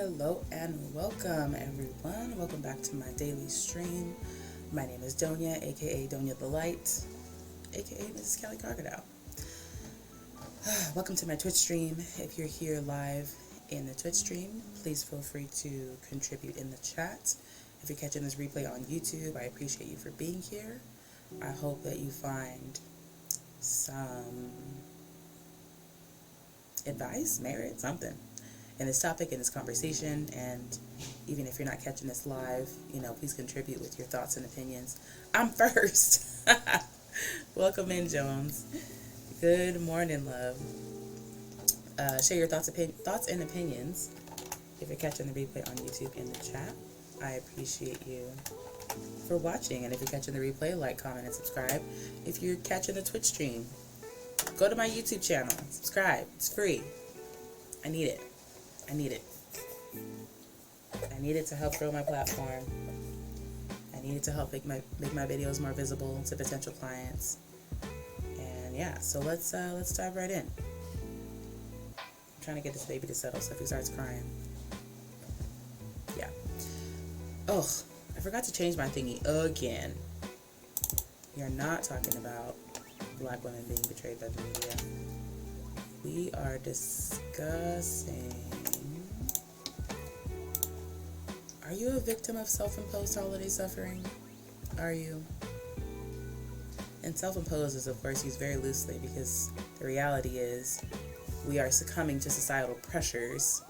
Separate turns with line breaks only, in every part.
Hello and welcome everyone. Welcome back to my daily stream. My name is Doña, aka Doña the Light, aka Mrs. Kelly Crocodile. Welcome to my Twitch stream. If you're here live in the Twitch stream, please feel free to contribute in the chat. If you're catching this replay on YouTube, I appreciate you for being here. I hope that you find some advice, merit, something in this topic, in this conversation. And even if you're not catching this live, please contribute with your thoughts and opinions. I'm first. Welcome in, Jones. Good morning, love. Share your thoughts and opinions if you're catching the replay on YouTube in the chat. I appreciate you for watching. And if you're catching the replay, like, comment, and subscribe. If you're catching the Twitch stream, go to my YouTube channel, subscribe. It's free. I need it. I need it to help grow my platform. I need it to help make my videos more visible to potential clients. And yeah, so let's dive right in. I'm trying to get this baby to settle, so if he starts crying. Yeah. Oh, I forgot to change my thingy again. We are not talking about Black women being betrayed by the media. We are discussing, are you a victim of self-imposed holiday suffering? Are you? And self-imposed is, of course, used very loosely because the reality is we are succumbing to societal pressures,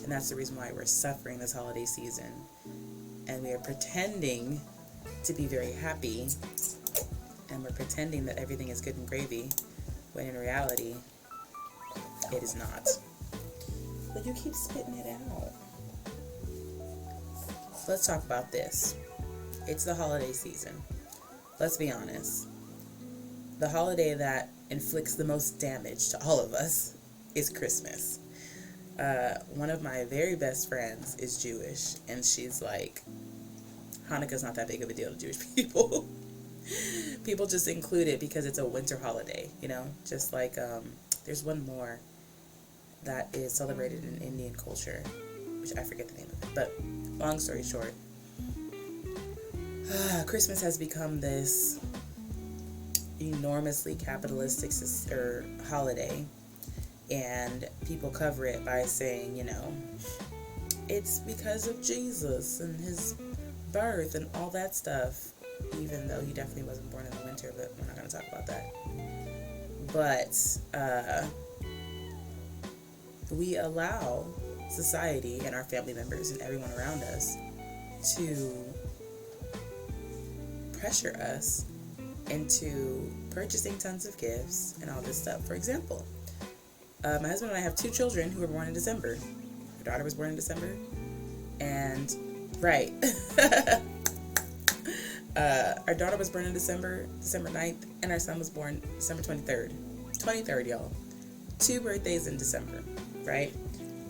and that's the reason why we're suffering this holiday season. And we are pretending to be very happy, and we're pretending that everything is good and gravy, when in reality, it is not. But you keep spitting it out. So let's talk about this. It's the holiday season. Let's be honest. The holiday that inflicts the most damage to all of us is Christmas. One of my very best friends is Jewish, and she's like, Hanukkah's not that big of a deal to Jewish people. People just include it because it's a winter holiday, just like there's one more that is celebrated in Indian culture, which I forget the name of it, but long story short, Christmas has become this enormously capitalistic holiday, and people cover it by saying, it's because of Jesus and his birth and all that stuff, even though he definitely wasn't born in the winter, but we're not going to talk about that. But we allow society and our family members and everyone around us to pressure us into purchasing tons of gifts and all this stuff. For example, my husband and I have two children who were born in December. Our daughter was born in December, and right. Our daughter was born in December 9th, and our son was born December 23rd. 23rd, y'all. 2 birthdays in December, right?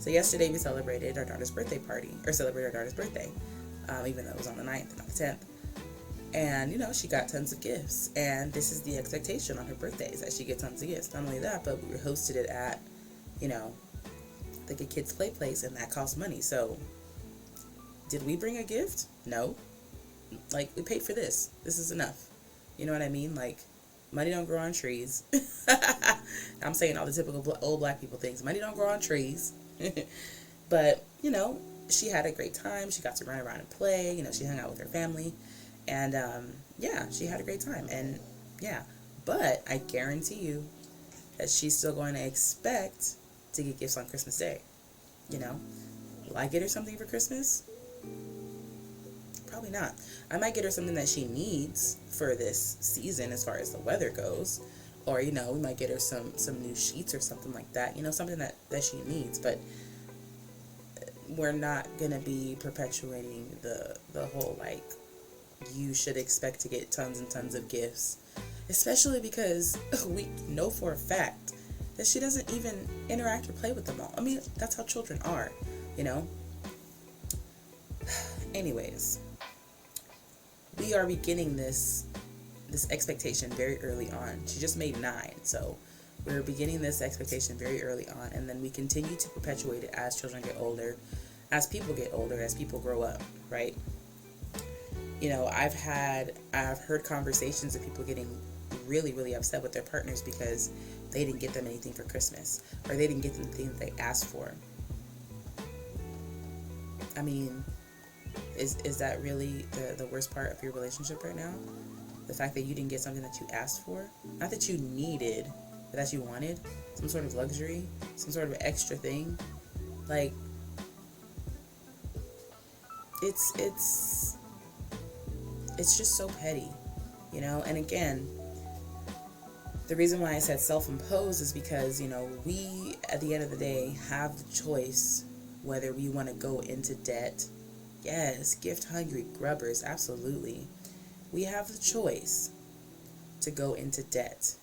So yesterday we celebrated our daughter's birthday party, or celebrated our daughter's birthday, even though it was on the 9th and not the 10th. And, she got tons of gifts, and this is the expectation on her birthdays, that she get tons of gifts. Not only that, but we hosted it at, like a kid's play place, and that costs money. So, did we bring a gift? No. Like, we paid for this. This is enough. You know what I mean? Like, money don't grow on trees. I'm saying all the typical old black people things. Money don't grow on trees. But, she had a great time. She got to run around and play. She hung out with her family. And, she had a great time. And, but I guarantee you that she's still going to expect to get gifts on Christmas Day. Will I get her something for Christmas? Probably not. I might get her something that she needs for this season as far as the weather goes. Or, we might get her some new sheets or something like that. Something that she needs. But we're not going to be perpetuating the whole, like, you should expect to get tons and tons of gifts. Especially because we know for a fact that she doesn't even interact or play with them all. I mean, that's how children are, Anyways, we are beginning this expectation very early on. She just made 9, so we're beginning this expectation very early on, and then we continue to perpetuate it as children get older, as people get older, as people grow up, right? You know, I've heard conversations of people getting really, really upset with their partners because they didn't get them anything for Christmas, or they didn't get them the thing that they asked for. I mean, is that really the worst part of your relationship right now? The fact that you didn't get something that you asked for? Not that you needed, but that you wanted? Some sort of luxury? Some sort of extra thing? Like, it's just so petty, you know? And again, the reason why I said self-imposed is because, you know, we, at the end of the day, have the choice whether we want to go into debt. Yes, gift-hungry grubbers, absolutely. We have the choice to go into debt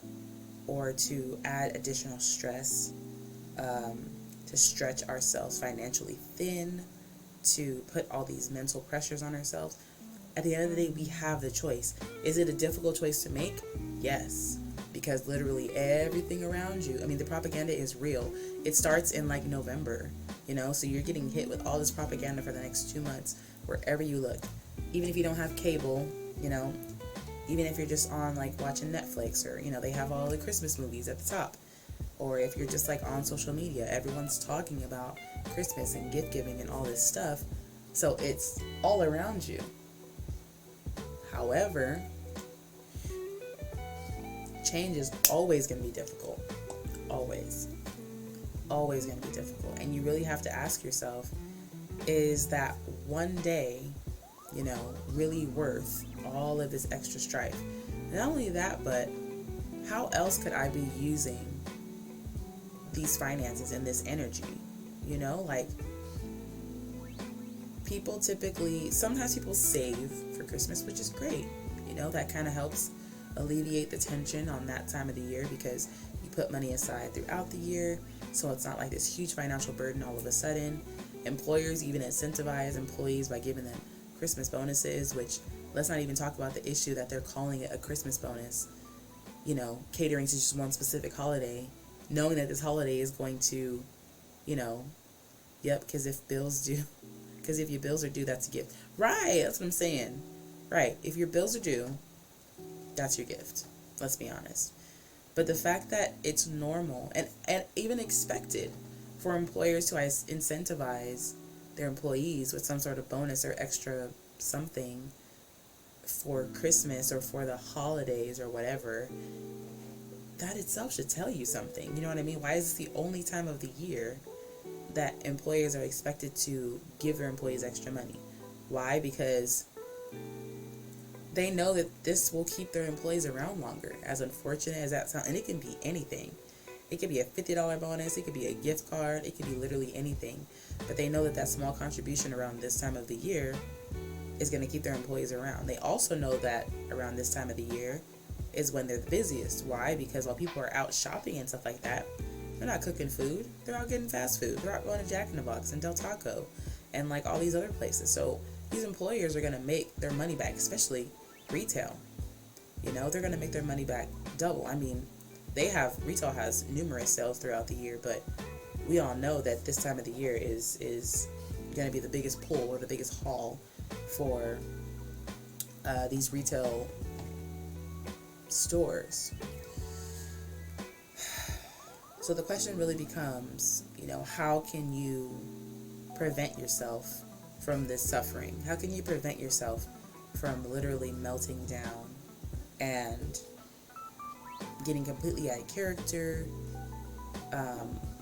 or to add additional stress, to stretch ourselves financially thin, to put all these mental pressures on ourselves. At the end of the day, we have the choice. Is it a difficult choice to make? Yes. Because literally everything around you, I mean, the propaganda is real. It starts in like November, you know, so you're getting hit with all this propaganda for the next 2 months, wherever you look. Even if you don't have cable, you know, even if you're just on like watching Netflix, or, you know, they have all the Christmas movies at the top. Or if you're just like on social media, everyone's talking about Christmas and gift giving and all this stuff. So it's all around you. However, change is always going to be difficult. Always. Always going to be difficult. And you really have to ask yourself, is that one day, you know, really worth all of this extra strife? Not only that, but how else could I be using these finances and this energy? You know, like, people typically, sometimes people save for Christmas, which is great. You know, that kind of helps alleviate the tension on that time of the year, because you put money aside throughout the year, so it's not like this huge financial burden all of a sudden. Employers even incentivize employees by giving them Christmas bonuses, which, let's not even talk about the issue that they're calling it a Christmas bonus, you know, catering to just one specific holiday, knowing that this holiday is going to, you know, because if your bills are due, that's a gift. Right, that's what I'm saying. Right, if your bills are due, that's your gift. Let's be honest. But the fact that it's normal and even expected for employers to incentivize their employees with some sort of bonus or extra something for Christmas or for the holidays or whatever, that itself should tell you something. You know what I mean? Why is this the only time of the year that employers are expected to give their employees extra money? Why? Because they know that this will keep their employees around longer, as unfortunate as that sounds. And it can be anything. It could be a $50 bonus. It could be a gift card. It could be literally anything. But they know that that small contribution around this time of the year is going to keep their employees around. They also know that around this time of the year is when they're the busiest. Why? Because while people are out shopping and stuff like that, they're not cooking food. They're out getting fast food. They're out going to Jack in the Box and Del Taco and like all these other places. So these employers are going to make their money back, especially retail. You know, they're going to make their money back double. I mean, retail has numerous sales throughout the year, but we all know that this time of the year is going to be the biggest pull or the biggest haul for these retail stores. So the question really becomes, you know, how can you prevent yourself from this suffering? How can you prevent yourself from literally melting down and getting completely out of character,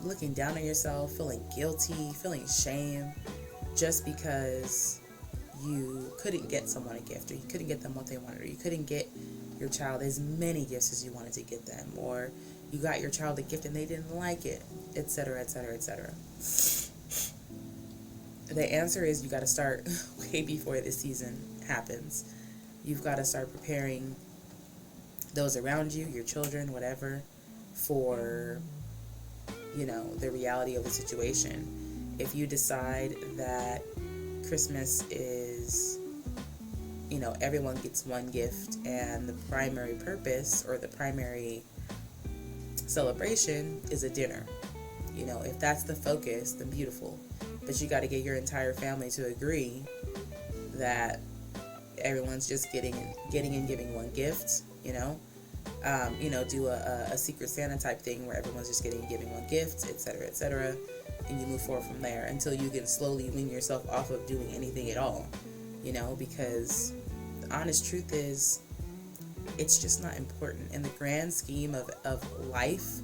looking down on yourself, feeling guilty, feeling shame, just because you couldn't get someone a gift, or you couldn't get them what they wanted, or you couldn't get your child as many gifts as you wanted to get them, or you got your child a gift and they didn't like it, etc., etc., etc. The answer is you got to start way before this season happens. You've got to start preparing those around you, your children, whatever, for, you know, the reality of the situation. If you decide that Christmas is, you know, everyone gets one gift and the primary purpose or the primary celebration is a dinner, you know, if that's the focus, then beautiful. but you got to get your entire family to agree that everyone's just getting and giving one gift, do a Secret Santa type thing where everyone's just getting and giving one gift, etc., and you move forward from there until you can slowly wean yourself off of doing anything at all, because the honest truth is it's just not important in the grand scheme of life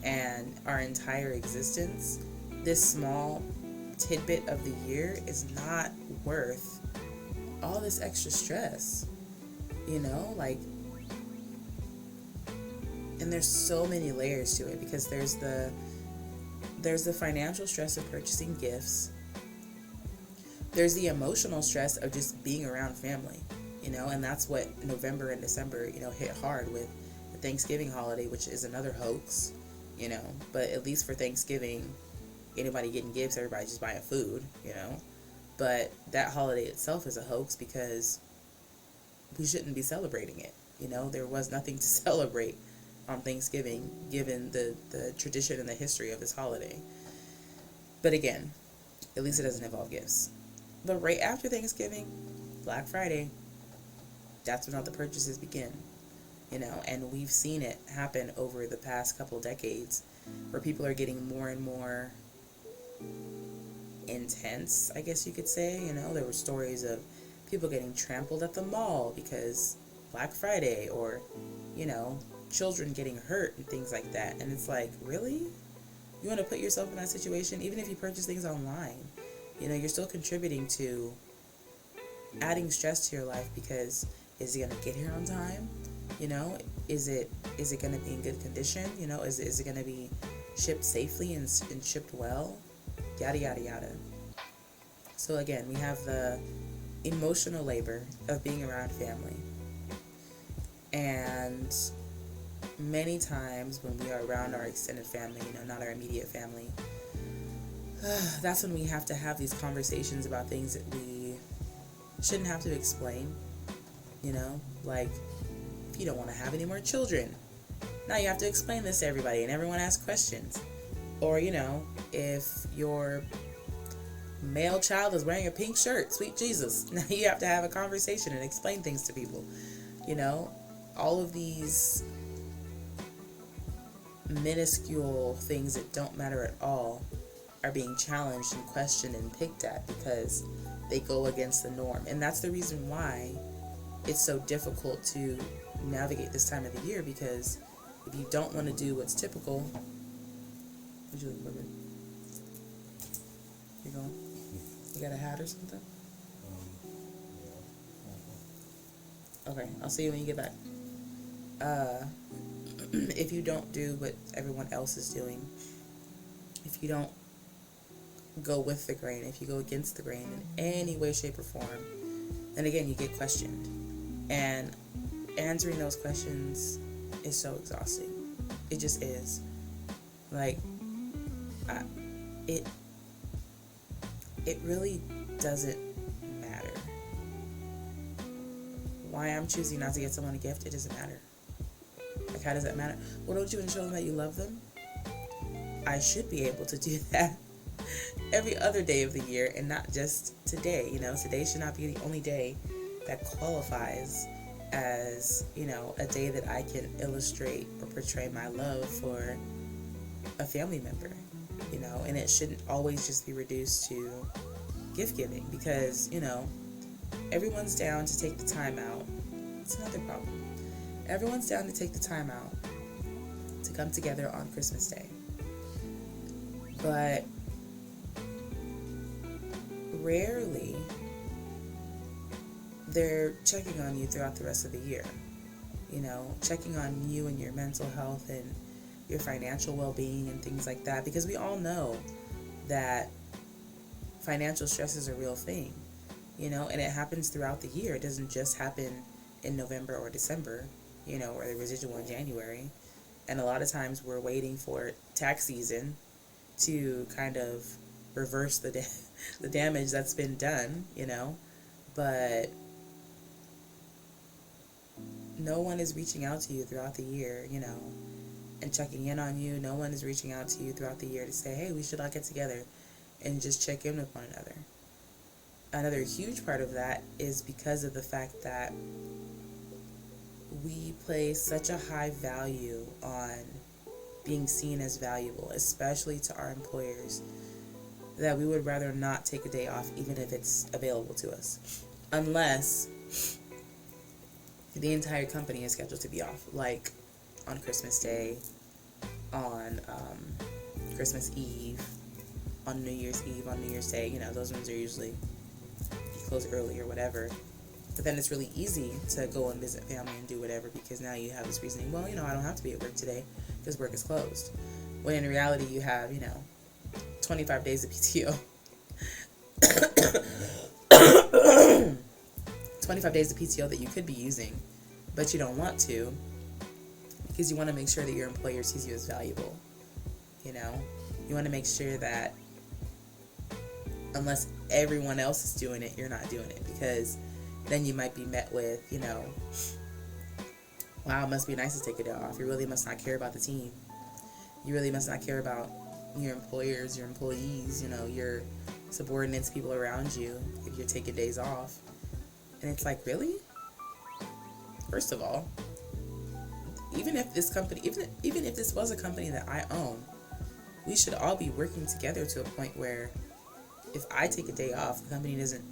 and our entire existence. This small tidbit of the year is not worth all this extra stress, and there's so many layers to it, because there's the financial stress of purchasing gifts. There's the emotional stress of just being around family, and that's what November and December, hit hard with the Thanksgiving holiday, which is another hoax, but at least for Thanksgiving, anybody getting gifts, everybody just buying food, but that holiday itself is a hoax because we shouldn't be celebrating it. There was nothing to celebrate on Thanksgiving given the tradition and the history of this holiday. But again, at least it doesn't involve gifts. But right after Thanksgiving, Black Friday, that's when all the purchases begin, and we've seen it happen over the past couple decades where people are getting more and more intense, I guess you could say. There were stories of people getting trampled at the mall because Black Friday, or children getting hurt and things like that. And it's like, really? You want to put yourself in that situation? Even if you purchase things online, you're still contributing to adding stress to your life, because is it going to get here on time? Is it going to be in good condition? Is it going to be shipped safely and shipped well? Yada, yada, yada. So again, we have the emotional labor of being around family. And many times when we are around our extended family, not our immediate family, that's when we have to have these conversations about things that we shouldn't have to explain. Like, if you don't want to have any more children, now you have to explain this to everybody and everyone asks questions. Or, if your male child is wearing a pink shirt, sweet Jesus, now you have to have a conversation and explain things to people. All of these minuscule things that don't matter at all are being challenged and questioned and picked at because they go against the norm. And that's the reason why it's so difficult to navigate this time of the year, because if you don't want to do what's typical, you going? You got a hat or something? Okay, I'll see you when you get back. If you don't do what everyone else is doing, if you don't go with the grain, if you go against the grain in any way, shape, or form, then again, you get questioned. And answering those questions is so exhausting. It just is. Like, it really doesn't matter. Why I'm choosing not to get someone a gift, it doesn't matter. Like, how does that matter? Well, don't you want to show them that you love them? I should be able to do that every other day of the year and not just today. Today should not be the only day that qualifies as, a day that I can illustrate or portray my love for a family member, and it shouldn't always just be reduced to gift giving, because, everyone's down to take the time out. It's another problem. Everyone's down to take the time out to come together on Christmas Day. But rarely they're checking on you throughout the rest of the year. Checking on you and your mental health and your financial well-being and things like that, because we all know that financial stress is a real thing, and it happens throughout the year. It doesn't just happen in November or December, or the residual in January. And a lot of times we're waiting for tax season to kind of reverse the damage that's been done, but no one is reaching out to you throughout the year, and checking in on you. No one is reaching out to you throughout the year to say, hey, we should all get together and just check in with one another. Another huge part of that is because of the fact that we place such a high value on being seen as valuable, especially to our employers, that we would rather not take a day off even if it's available to us, unless the entire company is scheduled to be off, like on Christmas Day, on Christmas Eve, on New Year's Eve, on New Year's Day. You know, those ones are usually close early or whatever. But then it's really easy to go and visit family and do whatever, because now you have this reasoning, well, you know, I don't have to be at work today because work is closed. When in reality you have, 25 days of PTO. 25 days of PTO that you could be using, but you don't want to, because you want to make sure that your employer sees you as valuable. You want to make sure that unless everyone else is doing it, you're not doing it, because then you might be met with, wow, it must be nice to take a day off. You really must not care about the team. You really must not care about your employers, your employees, your subordinates, people around you, if you're taking days off. And it's like, really? First of all, even if this was a company that I own, we should all be working together to a point where if I take a day off, the company doesn't,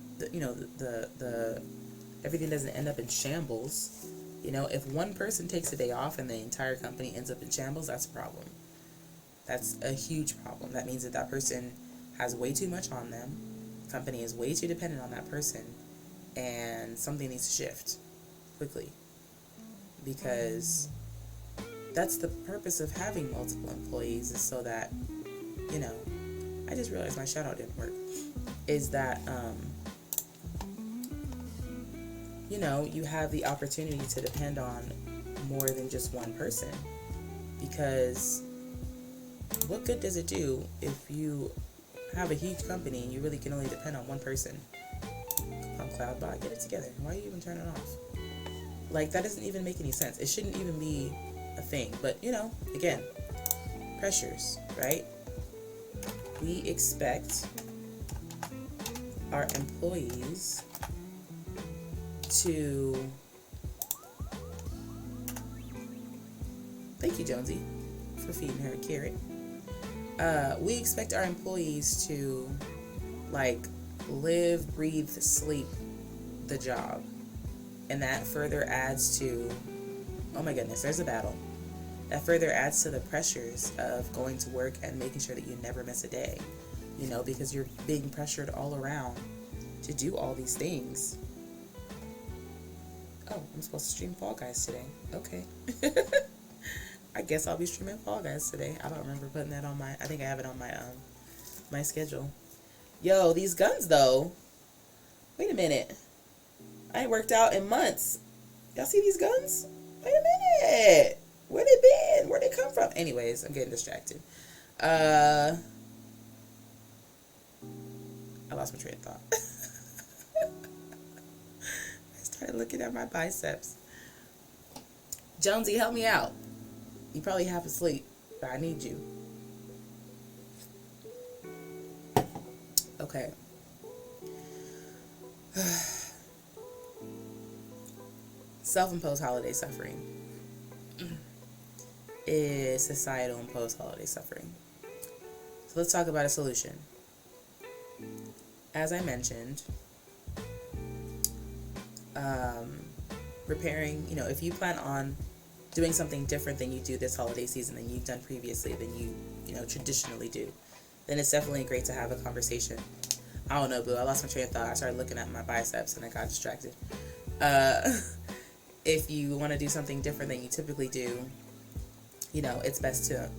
everything doesn't end up in shambles. If one person takes a day off and the entire company ends up in shambles, that's a problem. That's a huge problem. That means that person has way too much on them. The company is way too dependent on that person, and something needs to shift quickly, because that's the purpose of having multiple employees, is so that, I just realized my shout out didn't work, is that, you have the opportunity to depend on more than just one person. Because what good does it do if you have a huge company and you really can only depend on one person? Come on, Cloudbot, get it together. Why are you even turning it off? Like, that doesn't even make any sense. It shouldn't even be a thing. But, again, pressures, right? We expect our employees to... Thank you, Jonesy, for feeding her a carrot. We expect our employees to, live, breathe, sleep the job. And that further adds to, oh my goodness, there's a battle. That further adds to the pressures of going to work and making sure that you never miss a day. Because you're being pressured all around to do all these things. Oh, I'm supposed to stream Fall Guys today. Okay. I guess I'll be streaming Fall Guys today. I don't remember putting that on I think I have it on my schedule. Yo, these guns though. Wait a minute. I ain't worked out in months. Y'all see these guns? Wait a minute. Where they been? Where'd they come from? Anyways, I'm getting distracted. I lost my train of thought. I started looking at my biceps. Jonesy, help me out. You probably half asleep, but I need you. Okay. Self-imposed holiday suffering is societal imposed holiday suffering. So let's talk about a solution. As I mentioned, preparing, if you plan on doing something different than you do this holiday season than you've done previously, than you traditionally do, then it's definitely great to have a conversation. I don't know, boo. I lost my train of thought. I started looking at my biceps and I got distracted. If you want to do something different than you typically do, it's best to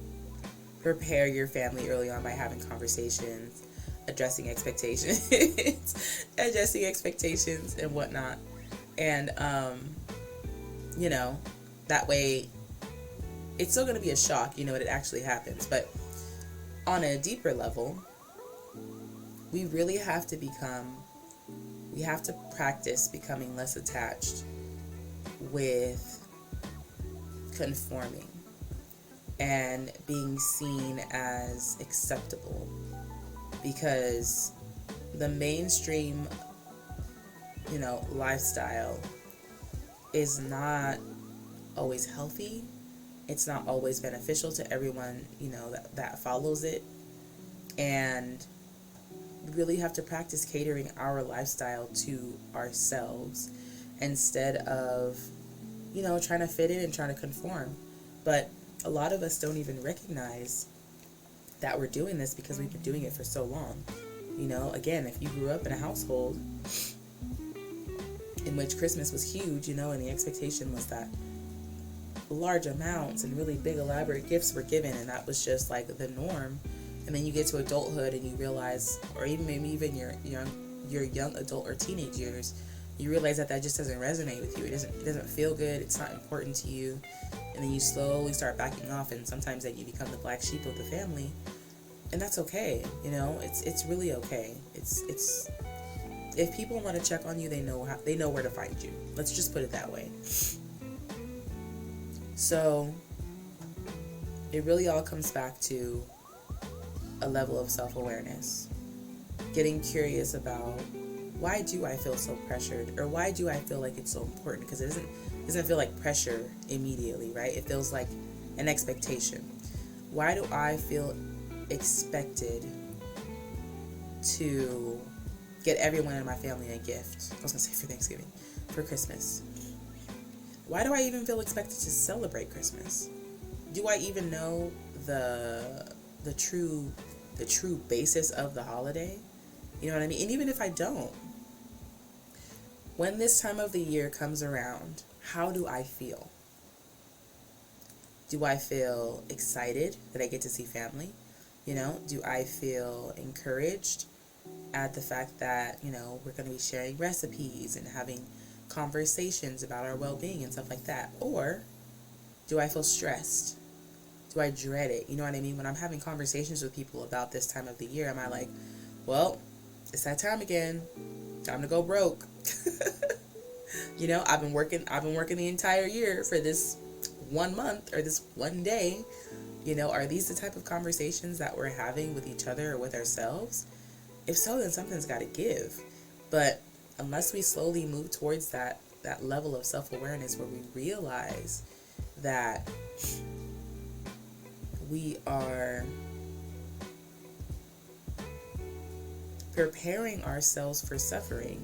prepare your family early on by having conversations, addressing expectations, and whatnot. And, that way it's still going to be a shock, when it actually happens. But on a deeper level, we really have to practice becoming less attached with conforming and being seen as acceptable, because the mainstream, lifestyle is not always healthy. It's not always beneficial to everyone, that follows it. And we really have to practice catering our lifestyle to ourselves instead of, trying to fit in and trying to conform. But a lot of us don't even recognize that we're doing this because we've been doing it for so long. Again, if you grew up in a household in which Christmas was huge, and the expectation was that large amounts and really big elaborate gifts were given, and that was just like the norm. And then you get to adulthood and you realize, or maybe even your young adult or teenage years, you realize that just doesn't resonate with you. It doesn't feel good. It's not important to you. And then you slowly start backing off, and sometimes that you become the black sheep of the family. And that's okay. It's really okay. It's if people want to check on you, they know where to find you. Let's just put it that way. So it really all comes back to a level of self-awareness, getting curious about, why do I feel so pressured, or why do I feel like it's so important? Because it doesn't feel like pressure immediately, right? It feels like an expectation. Why do I feel expected to get everyone in my family a gift? I was gonna say for Thanksgiving, for Christmas. Why do I even feel expected to celebrate Christmas? Do I even know the true basis of the holiday? You know what I mean? And even if I don't, when this time of the year comes around, how do I feel? Do I feel excited that I get to see family? Do I feel encouraged at the fact that, we're going to be sharing recipes and having conversations about our well-being and stuff like that? Or do I feel stressed? Do I dread it? You know what I mean? When I'm having conversations with people about this time of the year, am I like, well, it's that time again. Time to go broke. I've been working the entire year for this 1 month or this one day. Are these the type of conversations that we're having with each other or with ourselves? If so, then something's got to give. But unless we slowly move towards that level of self-awareness where we realize that we are preparing ourselves for suffering,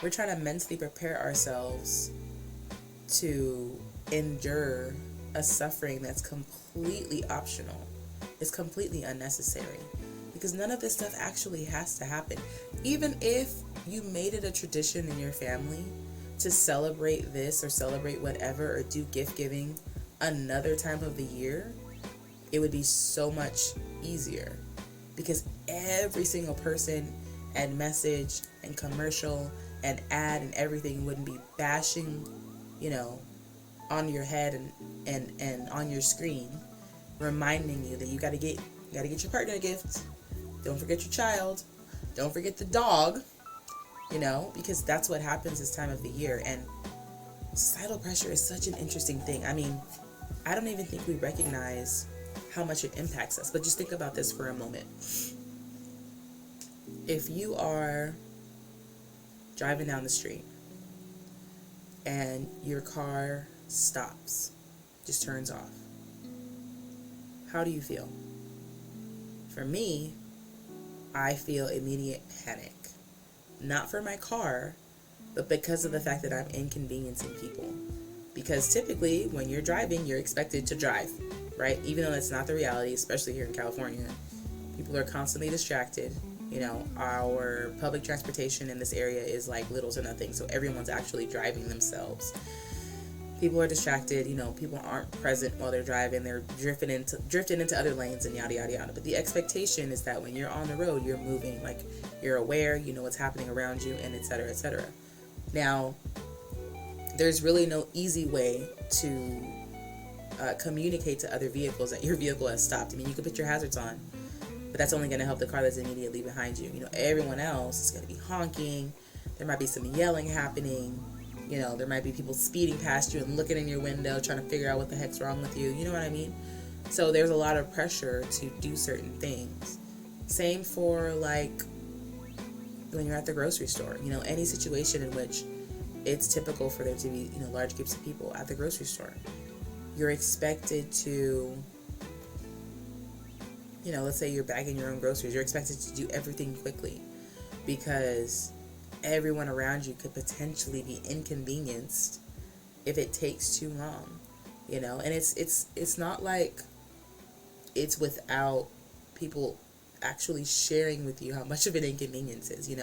we're trying to mentally prepare ourselves to endure a suffering that's completely optional. It's completely unnecessary, because none of this stuff actually has to happen. Even if you made it a tradition in your family to celebrate this or celebrate whatever or do gift giving another time of the year, it would be so much easier, because every single person and message and commercial and ad and everything wouldn't be bashing, on your head and on your screen, reminding you that you gotta get your partner a gift. Don't forget your child. Don't forget the dog. Because that's what happens this time of the year. And societal pressure is such an interesting thing. I mean, I don't even think we recognize how much it impacts us. But just think about this for a moment. If you are driving down the street and your car stops, just turns off, how do you feel? For me, I feel immediate panic. Not for my car, but because of the fact that I'm inconveniencing people. Because typically, when you're driving, you're expected to drive, right? Even though that's not the reality, especially here in California. People are constantly distracted. Our public transportation in this area is like little to nothing, so everyone's actually driving themselves. People are distracted, people aren't present while they're driving, they're drifting into other lanes and yada yada yada. But the expectation is that when you're on the road, you're moving, like you're aware, you know what's happening around you, and etc. etc. Now, there's really no easy way to communicate to other vehicles that your vehicle has stopped. I mean, you can put your hazards on, but that's only going to help the car that's immediately behind you. Everyone else is going to be honking. There might be some yelling happening. There might be people speeding past you and looking in your window trying to figure out what the heck's wrong with you. You know what I mean? So there's a lot of pressure to do certain things. Same for like when you're at the grocery store, any situation in which it's typical for there to be, large groups of people at the grocery store. You're expected to, let's say you're bagging your own groceries. You're expected to do everything quickly because everyone around you could potentially be inconvenienced if it takes too long, and it's not like it's without people actually sharing with you how much of an inconvenience is.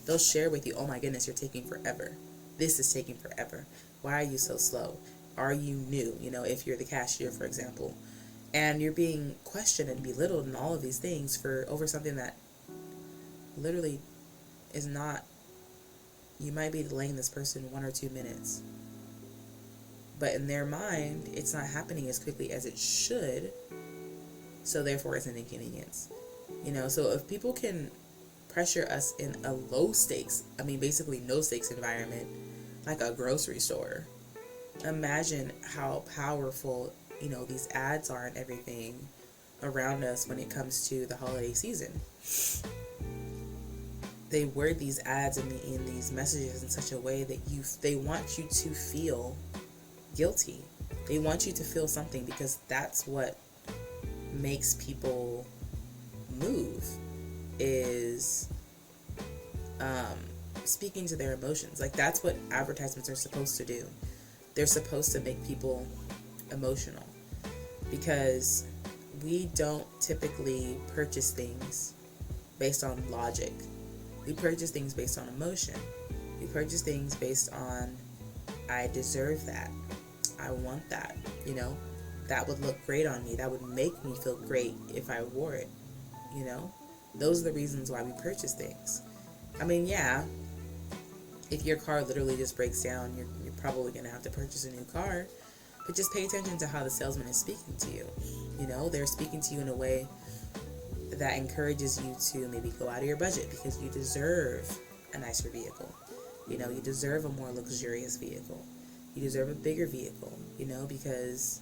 They'll share with you, oh my goodness, you're taking forever. This is taking forever. Why are you so slow? Are you new? If you're the cashier, for example, and you're being questioned and belittled and all of these things for over something that literally is not, you might be delaying this person 1 or 2 minutes. But in their mind, it's not happening as quickly as it should. So therefore it's an inconvenience. So if people can pressure us in a low stakes, basically no stakes environment, like a grocery store, imagine how powerful, these ads are and everything around us when it comes to the holiday season. They word these ads in these messages in such a way that they want you to feel guilty. They want you to feel something because that's what makes people move, is speaking to their emotions. Like, that's what advertisements are supposed to do. They're supposed to make people emotional, because we don't typically purchase things based on logic. We purchase things based on emotion. We purchase things based on, I deserve that. I want that. That would look great on me. That would make me feel great if I wore it. Those are the reasons why we purchase things. Yeah, if your car literally just breaks down, you're probably going to have to purchase a new car. But just pay attention to how the salesman is speaking to you. They're speaking to you in a way that encourages you to maybe go out of your budget because you deserve a nicer vehicle. You deserve a more luxurious vehicle. You deserve a bigger vehicle, because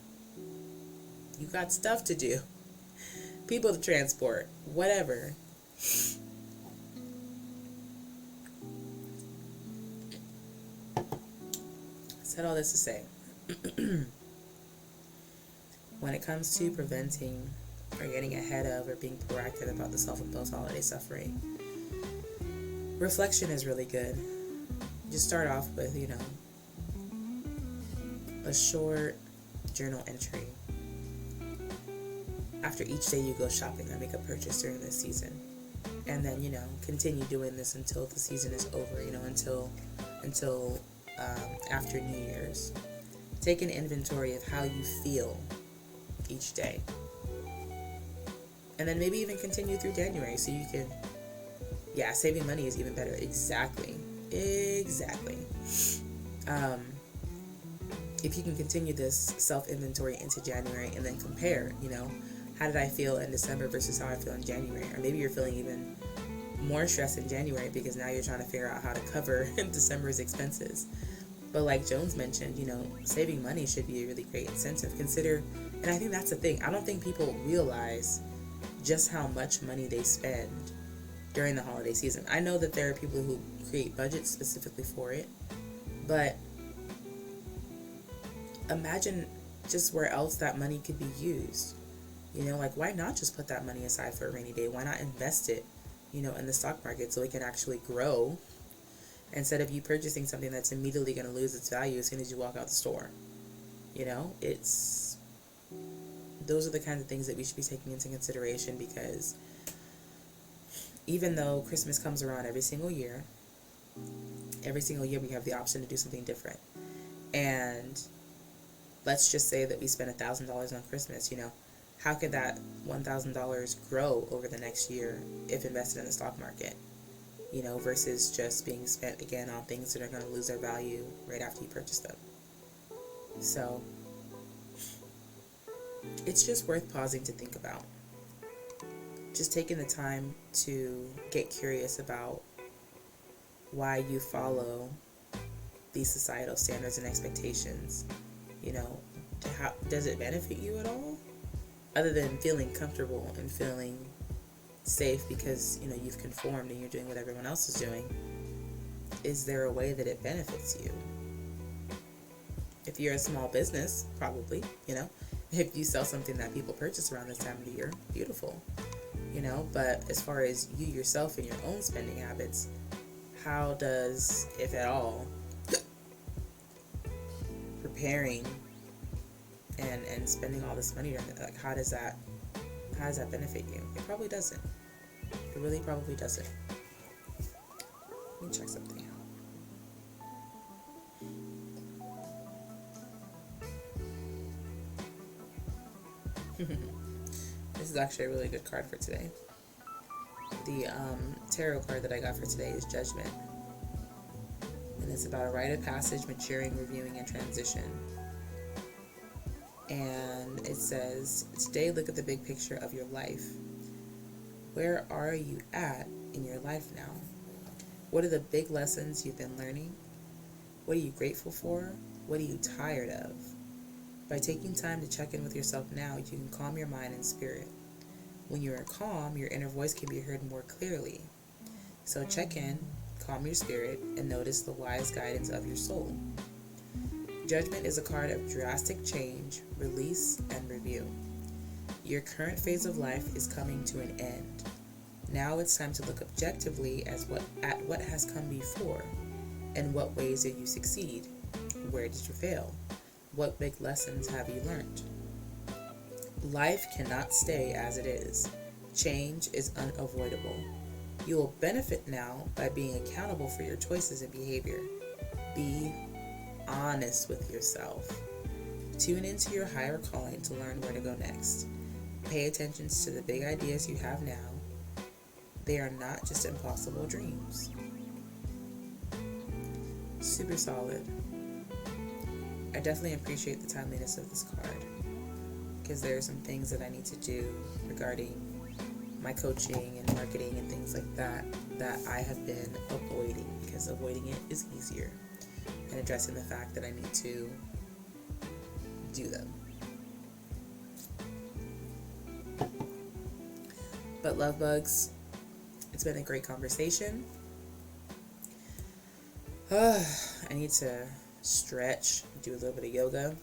you got stuff to do. People to transport, whatever. Said all this to say, when it comes to preventing or getting ahead of or being proactive about the self-imposed holiday suffering, reflection is really good. Just start off with, a short journal entry. After each day you go shopping or make a purchase during this season. And then, continue doing this until the season is over, until after New Year's. Take an inventory of how you feel each day. And then maybe even continue through January so you can, saving money is even better. Exactly. If you can continue this self-inventory into January and then compare, how did I feel in December versus how I feel in January? Or maybe you're feeling even more stress in January because now you're trying to figure out how to cover December's expenses. But like Jones mentioned, saving money should be a really great incentive. Consider, and I think that's the thing, I don't think people realize just how much money they spend during the holiday season. I know that there are people who create budgets specifically for it, but imagine just where else that money could be used. Why not just put that money aside for a rainy day? Why not invest it, in the stock market so it can actually grow, instead of you purchasing something that's immediately going to lose its value as soon as you walk out the store? Those are the kinds of things that we should be taking into consideration, because even though Christmas comes around every single year we have the option to do something different. And let's just say that we spend $1,000 on Christmas, how could that $1,000 grow over the next year if invested in the stock market, versus just being spent again on things that are going to lose their value right after you purchase them. So it's just worth pausing to think about. Just taking the time to get curious about why you follow these societal standards and expectations. How does it benefit you at all? Other than feeling comfortable and feeling safe because, you know, you've conformed and you're doing what everyone else is doing. Is there a way that it benefits you? If you're a small business, probably, you know. If you sell something that people purchase around this time of the year, beautiful, you know. But as far as you yourself and your own spending habits, how does, if at all, preparing and spending all this money, like, how does that benefit you? It probably doesn't. It really probably doesn't. Let me check something out. This is actually a really good card for today. The tarot card that I got for today is Judgment. And it's about a rite of passage, maturing, reviewing, and transition. And it says, today look at the big picture of your life. Where are you at in your life now? What are the big lessons you've been learning? What are you grateful for? What are you tired of? By taking time to check in with yourself now, you can calm your mind and spirit. When you are calm, your inner voice can be heard more clearly. So check in, calm your spirit, and notice the wise guidance of your soul. Judgment is a card of drastic change, release, and review. Your current phase of life is coming to an end. Now it's time to look objectively at what has come before. In what ways did you succeed? Where did you fail? What big lessons have you learned? Life cannot stay as it is. Change is unavoidable. You will benefit now by being accountable for your choices and behavior. Be honest with yourself. Tune into your higher calling to learn where to go next. Pay attention to the big ideas you have now. They are not just impossible dreams. Super solid. I definitely appreciate the timeliness of this card because there are some things that I need to do regarding my coaching and marketing and things like that I have been avoiding, because avoiding it is easier, and addressing the fact that I need to do them. But love bugs, it's been a great conversation. I need to stretch, do a little bit of yoga,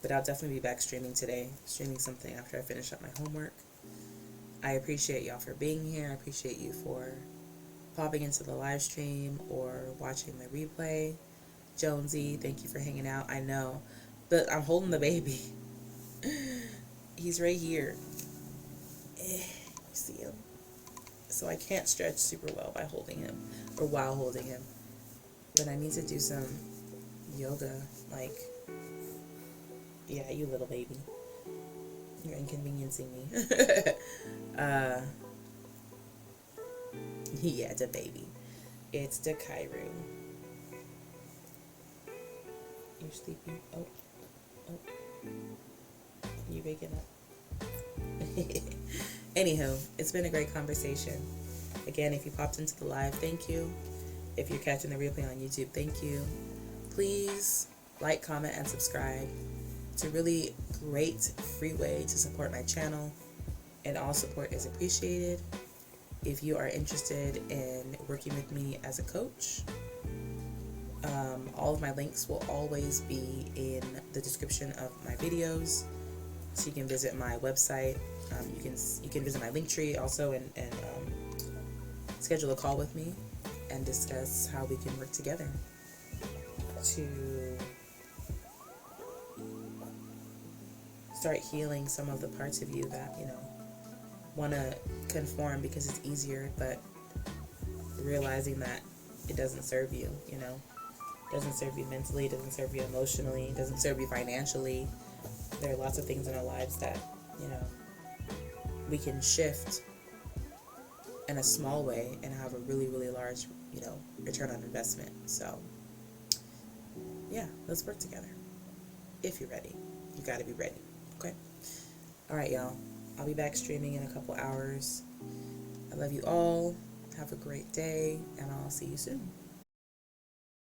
but I'll definitely be back streaming today, streaming something after I finish up my homework. I appreciate y'all for being here. I appreciate you for popping into the live stream or watching the replay. Jonesy, thank you for hanging out. I know, but I'm holding the baby. He's right here. You see him? So I can't stretch super well by holding him or while holding him. But I need to do some yoga. Like, yeah, you little baby. You're inconveniencing me. Yeah, the baby. It's the Kairu. You're sleeping. Oh. You waking up. Anywho, it's been a great conversation. Again, if you popped into the live, thank you. If you're catching the replay on YouTube, thank you. Please like, comment, and subscribe. It's a really great free way to support my channel, and all support is appreciated. If you are interested in working with me as a coach, all of my links will always be in the description of my videos, so you can visit my website. You can visit my link tree also and schedule a call with me and discuss how we can work together to start healing some of the parts of you that, you know, want to conform because it's easier, but realizing that it doesn't serve you, you know. It doesn't serve you mentally, it doesn't serve you emotionally, it doesn't serve you financially. There are lots of things in our lives that, you know, we can shift in a small way and have a really, really large, you know, return on investment. So, yeah, let's work together. If you're ready. You gotta be ready. Okay? Alright, y'all. I'll be back streaming in a couple hours. I love you all. Have a great day, and I'll see you soon.